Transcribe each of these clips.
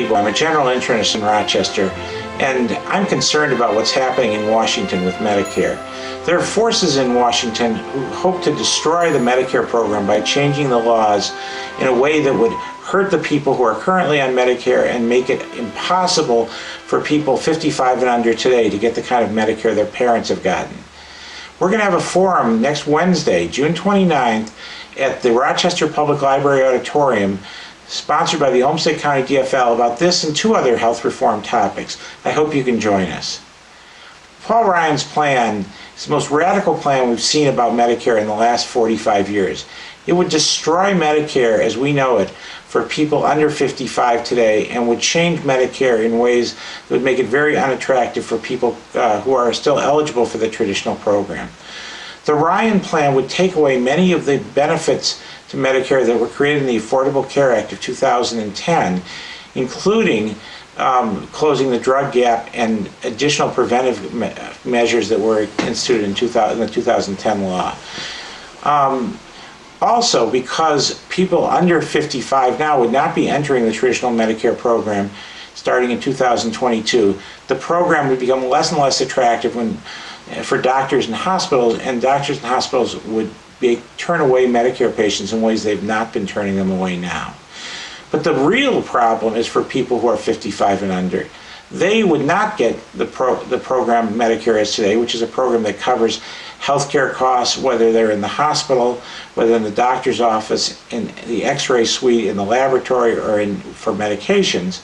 Liebow. I'm a general internist in Rochester, and I'm concerned about what's happening in Washington with Medicare. There are forces in Washington who hope to destroy the Medicare program by changing the laws in a way that would hurt the people who are currently on Medicare and make it impossible for people 55 and under today to get the kind of Medicare their parents have gotten. We're going to have a forum next Wednesday, June 29th, at the Rochester Public Library Auditorium, sponsored by the Olmsted County DFL, about this and two other health reform topics. I hope you can join us. Paul Ryan's plan is the most radical plan we've seen about Medicare in the last 45 years. It would destroy Medicare as we know it for people under 55 today, and would change Medicare in ways that would make it very unattractive for people who are still eligible for the traditional program. The Ryan plan would take away many of the benefits to Medicare that were created in the Affordable Care Act of 2010, including closing the drug gap and additional preventive measures that were instituted in the 2010 law. Also, because people under 55 now would not be entering the traditional Medicare program starting in 2022, the program would become less and less attractive for doctors and hospitals, and doctors and hospitals would turn away Medicare patients in ways they've not been turning them away now. But the real problem is for people who are 55 and under. They would not get the program Medicare is today, which is a program that covers healthcare costs, whether they're in the hospital, whether in the doctor's office, in the x-ray suite, in the laboratory, or for medications.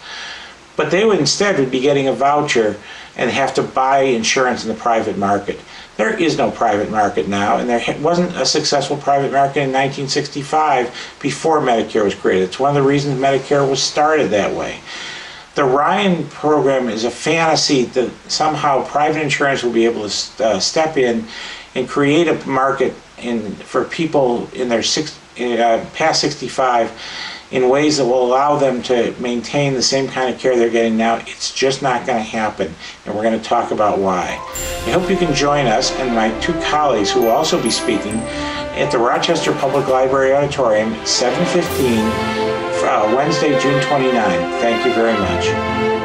But they would instead be getting a voucher and have to buy insurance in the private market. There is no private market now, and there wasn't a successful private market in 1965 before Medicare was created. It's one of the reasons Medicare was started that way. The Ryan program is a fantasy that somehow private insurance will be able to step in and create a market for people in their past 65 in ways that will allow them to maintain the same kind of care they're getting now. It's just not going to happen, and we're going to talk about why. I hope you can join us and my two colleagues who will also be speaking at the Rochester Public Library Auditorium at 7:15 Wednesday, June 29th. Thank you very much.